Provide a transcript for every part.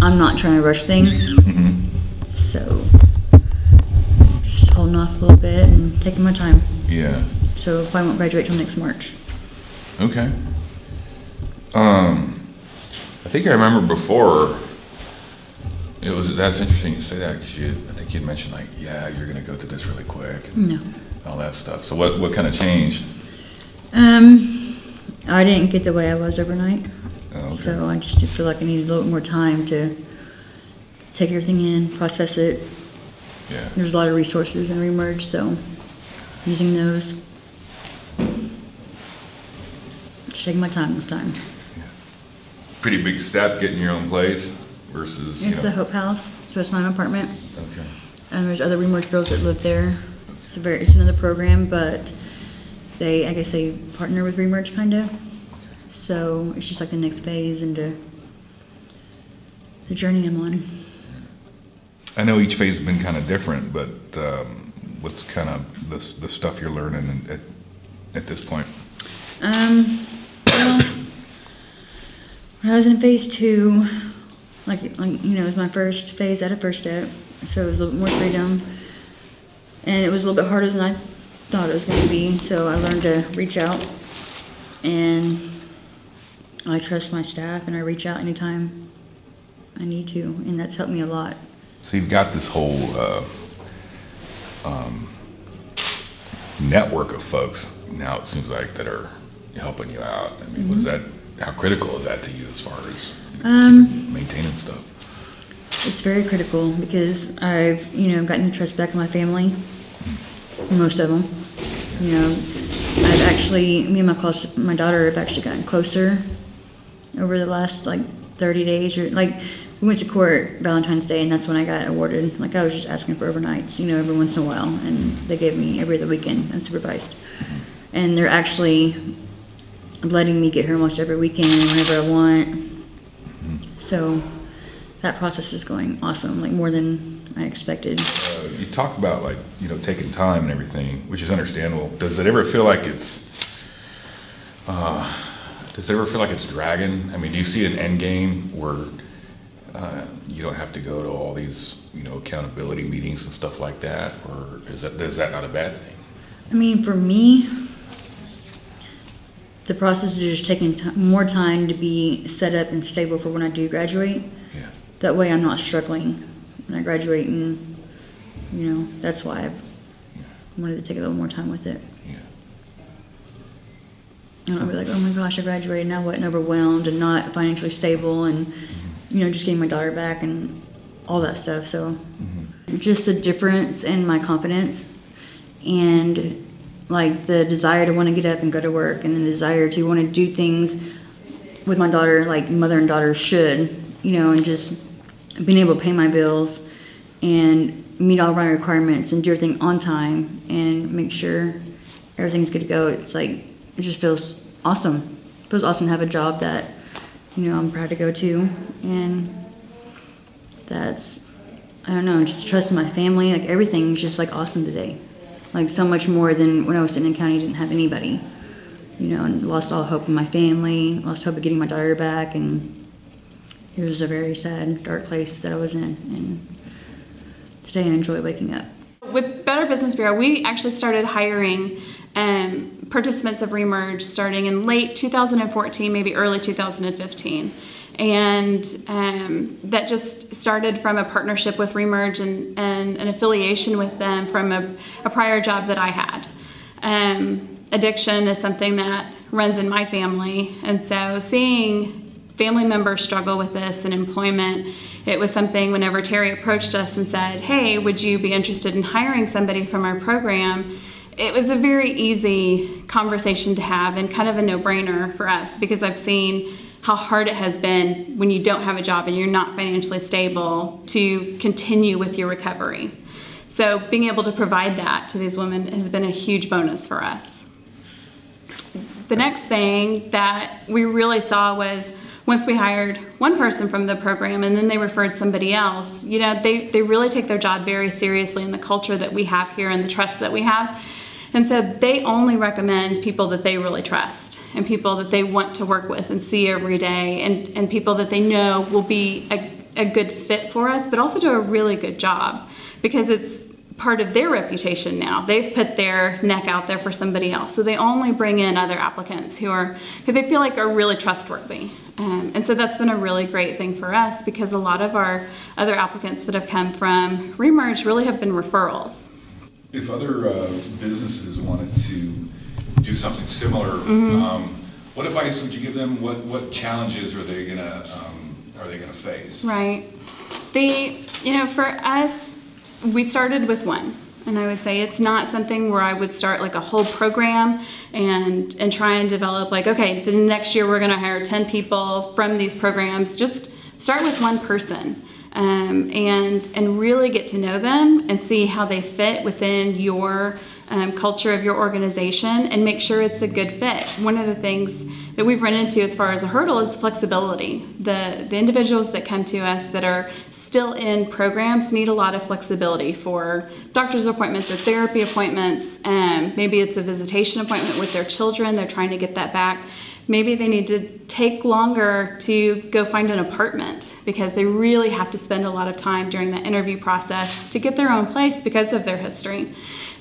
I'm not trying to rush things. So just holding off a little bit and taking my time. Yeah. So I won't graduate till next March. Okay. I think I remember before, that's interesting you say that, because I think you'd mentioned like, yeah, you're gonna go through this really quick. No. All that stuff. So what kind of changed? I didn't get the way I was overnight. Oh, okay. So I just feel like I needed a little bit more time to take everything in, process it. Yeah. There's a lot of resources in ReMerge, so using those. Just taking my time this time. Yeah. Pretty big step getting your own place versus, It's the Hope House, so it's my own apartment. Okay. And there's other ReMerge girls that live there. It's another program, but I guess they partner with ReMerge kind of. So it's just like the next phase into the journey I'm on. I know each phase has been kind of different, but what's kind of the stuff you're learning at this point? Well, when I was in phase 2, like it was my first phase at a first step, so it was a little bit more freedom, and it was a little bit harder than I thought it was going to be. So I learned to reach out, and I trust my staff, and I reach out anytime I need to, and that's helped me a lot. So you've got this whole network of folks now, it seems like, that are helping you out. I mean, what is that? How critical is that to you as far as maintaining stuff? It's very critical because I've gotten the trust back of my family, most of them. I've actually, me and my daughter have actually gotten closer over the last like 30 days, or like we went to court Valentine's Day, and that's when I got awarded. Like I was just asking for overnights, every once in a while, and they gave me every other weekend unsupervised. And they're actually letting me get here almost every weekend whenever I want. So that process is going awesome, like more than I expected. You talk about like, taking time and everything, which is understandable. Does it ever feel like it's dragging? I mean, do you see an end game where you don't have to go to all these, accountability meetings and stuff like that, or is that not a bad thing? I mean, for me, the process is just taking more time to be set up and stable for when I do graduate. Yeah. That way I'm not struggling when I graduate, and that's why I wanted to take a little more time with it. Yeah. I don't be like, oh my gosh, I graduated, now what, and overwhelmed and not financially stable, and just getting my daughter back and all that stuff. So just the difference in my confidence, and like the desire to want to get up and go to work, and the desire to want to do things with my daughter like mother and daughter should, and just being able to pay my bills and meet all my requirements and do everything on time and make sure everything's good to go. It's like, it just feels awesome. It feels awesome to have a job that, I'm proud to go to, and that's, I don't know, just trust in my family. Like everything's just like awesome today. Like so much more than when I was sitting in county, didn't have anybody, and lost all hope in my family, lost hope of getting my daughter back, and it was a very sad, dark place that I was in, and today I enjoy waking up. With Better Business Bureau, we actually started hiring participants of ReMerge starting in late 2014, maybe early 2015. And that just started from a partnership with ReMerge and an affiliation with them from a prior job that I had. Addiction is something that runs in my family, and so seeing family members struggle with this and employment, it was something whenever Terry approached us and said, hey, would you be interested in hiring somebody from our program? It was a very easy conversation to have and kind of a no-brainer for us, because I've seen how hard it has been when you don't have a job and you're not financially stable to continue with your recovery. So being able to provide that to these women has been a huge bonus for us. The next thing that we really saw was once we hired one person from the program and then they referred somebody else, they really take their job very seriously, and the culture that we have here and the trust that we have. And so they only recommend people that they really trust and people that they want to work with and see every day, and people that they know will be a good fit for us, but also do a really good job, because it's part of their reputation now. They've put their neck out there for somebody else. So they only bring in other applicants who they feel like are really trustworthy. And so that's been a really great thing for us, because a lot of our other applicants that have come from ReMerge really have been referrals. If other businesses wanted to do something similar, what advice would you give them? What challenges are they gonna face? Right. For us, we started with one, and I would say it's not something where I would start like a whole program and try and develop like, okay, the next year we're going to hire 10 people from these programs. Just start with one person, and really get to know them and see how they fit within your culture of your organization, and make sure it's a good fit. One of the things that we've run into as far as a hurdle is the flexibility. The individuals that come to us that are still in programs need a lot of flexibility for doctor's appointments or therapy appointments. Maybe it's a visitation appointment with their children. They're trying to get that back. Maybe they need to take longer to go find an apartment, because they really have to spend a lot of time during the interview process to get their own place because of their history.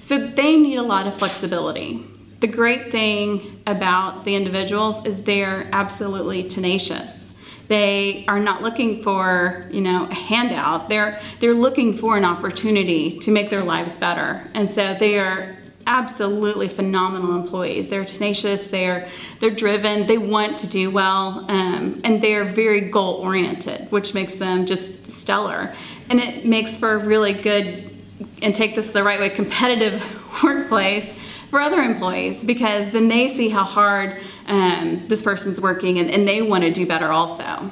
So they need a lot of flexibility. The great thing about the individuals is they're absolutely tenacious. They are not looking for, a handout. They're looking for an opportunity to make their lives better. And so they are absolutely phenomenal employees. They're tenacious, they're driven, they want to do well, and they're very goal-oriented, which makes them just stellar. And it makes for a really good, and take this the right way, competitive workplace for other employees, because then they see how hard this person's working, and they want to do better also.